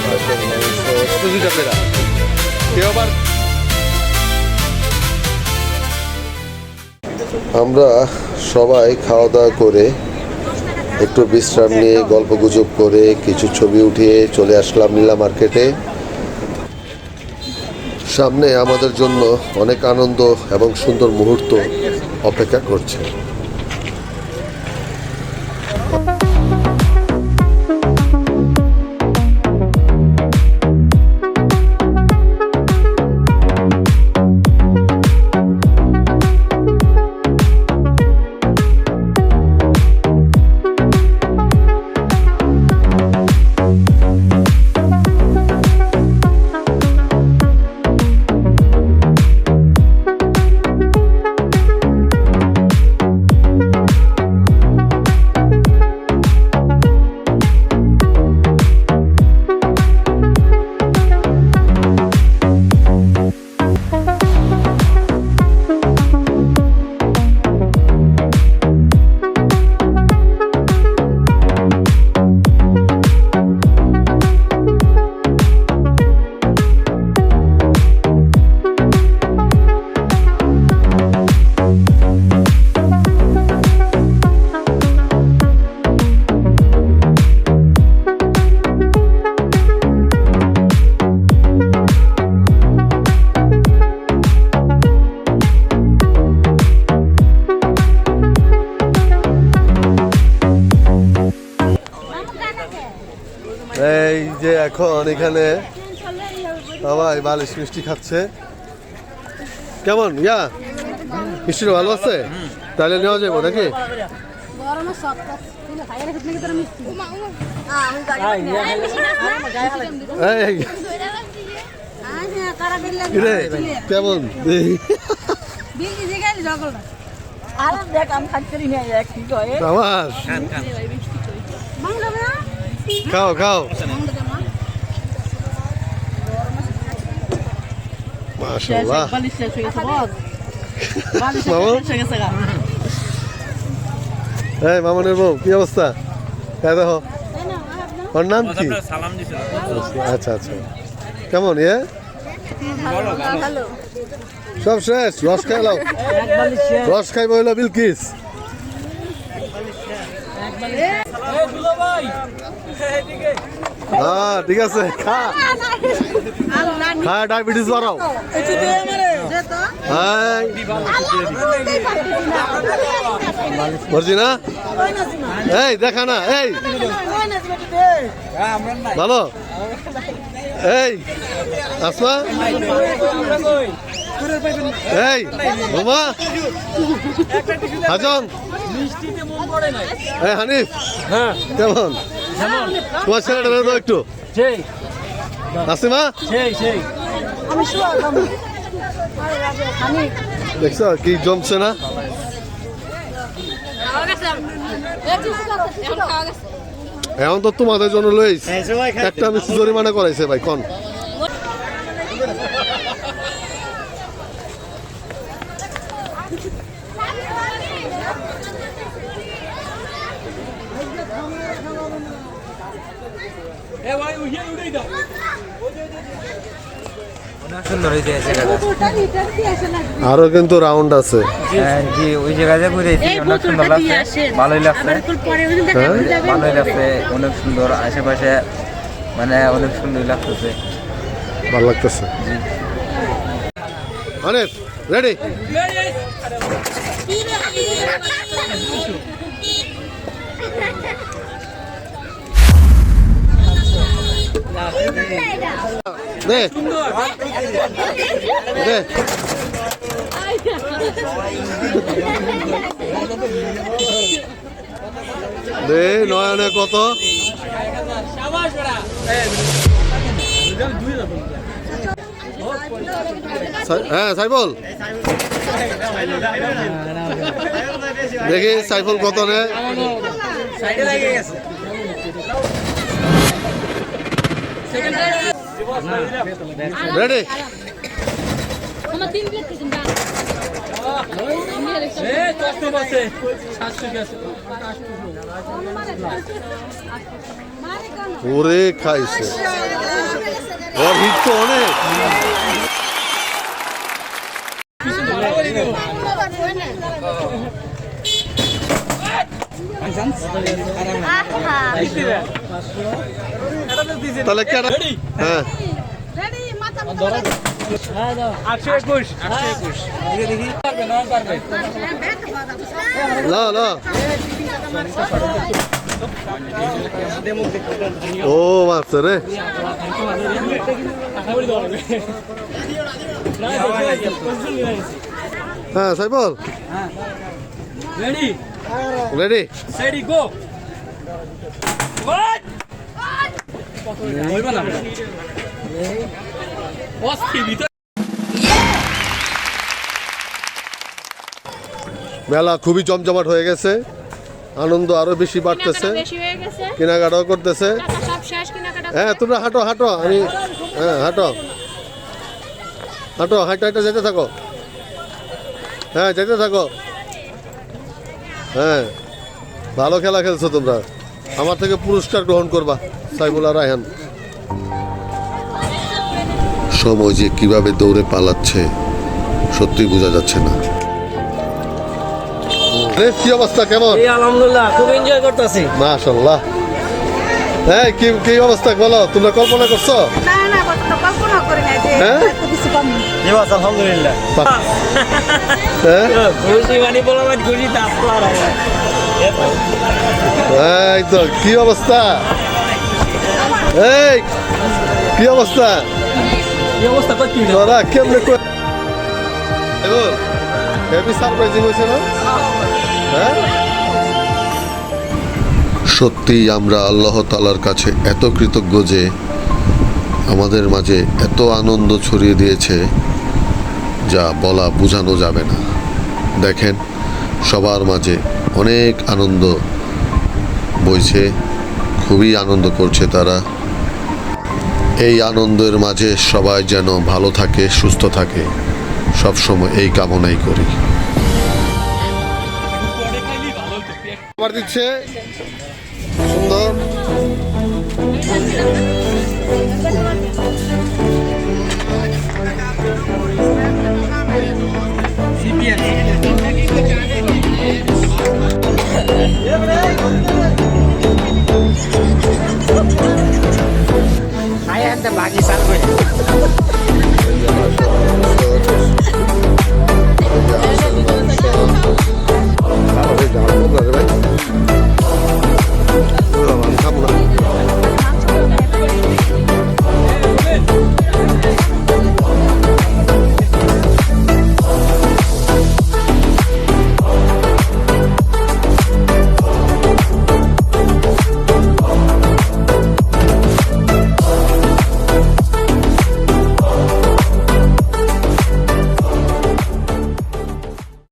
হাঁসের মাংস 2 টাকা। কেউ আবার আমরা সবাই খাওয়া দাওয়া করে একটু বিশ্রাম নিয়ে গল্পগুজব করে কিছু ছবি উঠিয়ে চলে আসলাম নীলা মার্কেটে। সামনে আমাদের জন্য অনেক আনন্দ এবং সুন্দর মুহূর্ত অপেক্ষা করছে। এই যে এখন এখানে সবাই বালিশ মিষ্টি খাচ্ছে। কেমন ইয়া মিষ্টিটা ভালো আছে? তাহলে নেওয়া যাবো নাকি? কেমন আমার খাও খাও মাশাআল্লাহ। এই মামনের বউ কি অবস্থা? দেখো ওর নাম কি? আচ্ছা আচ্ছা কেমন ইয়ে সব শেষ? রস খাইলাও? রস খাইব হইলো বিলকিস। হ্যাঁ ঠিক আছে খা খা ডায়াবেটিস বাড়াও। বলছি না এই দেখা না এই ভালো এই আসমা এই বোমা হাজন এই হানিফ হ্যাঁ কেমন তোমার ছেলেটা দাও একটু আসিমা দেখছো কি জমছে না? এখন তো তোমাদের জন্য লইস একটা আমি জরিমানা করাইছে ভাই কোন আরো কিন্তু রাউন্ড আছে। জি ওই জায়গায় ঘুরেছি অনেক সুন্দর লাগছে, ভালোই লাগছে, ভালোই লাগছে, অনেক সুন্দর আশেপাশে মানে অনেক সুন্দর লাগতেছে, ভালো লাগতেছে। অনেক রেডি দে দে দে নয়নে কত হ্যাঁ সাইফুল দেখি সাইফুল কত নে রেডি ওরে খাইছে ওর হিট তো অনেক। তাহলে কেন? হ্যাঁ না না ও মারছে রে। হ্যাঁ সাইবল Ready? Ready? Steady, go! What? মেলা খুবই জমজমাট হয়ে গেছে, আনন্দ আরো বেশি বাড়তেছে, কেনাকাটাও করতেছে। হ্যাঁ তোমরা হাঁটো হাঁটো, আমি হ্যাঁ হাঁটো হাঁটো, হাঁটা হাঁটা যেতে থাকো। হ্যাঁ যেতে থাকো। হ্যাঁ ভালো খেলা খেলছো তোমরা, আমার থেকে পুরস্কার গ্রহণ করবা সাইফুল আর রায়হান। সময় যে কিভাবে দৌড়ে পালাচ্ছে সত্যি বোঝা যাচ্ছে না। কি অবস্থা, কেমন? আলহামদুলিল্লাহ, খুব এনজয় করতেছি। মাশাআল্লাহ। হ্যাঁ কি কি অবস্থা বলো, তোমরা কল্পনা করছো? কল্পনা করি না যে হ্যাঁ? কিছু কম আলহামদুলিল্লাহ, হ্যাঁ খুশি মানে বলা মানে খুশি তা আপনার এই তো কি অবস্থা, এই কি অবস্থা কি অবস্থা করছি তোরা কেমনে হেভি সারপ্রাইজিং হয়েছে না? হ্যাঁ সত্যি আমরা আল্লাহ তাআলার কাছে এত কৃতজ্ঞ যে আমাদের মাঝে এত আনন্দ ছড়িয়ে দিয়েছে যা বলা বোঝানো যাবে না। দেখেন সবার মাঝে অনেক আনন্দ বইছে, খুবই আনন্দ করছে তারা। এই আনন্দের মাঝে সবাই যেন ভালো থাকে, সুস্থ থাকে, সবসময় এই কামনাই করি। খাবার দিচ্ছে সুন্দর। বাকি সারবে ভাই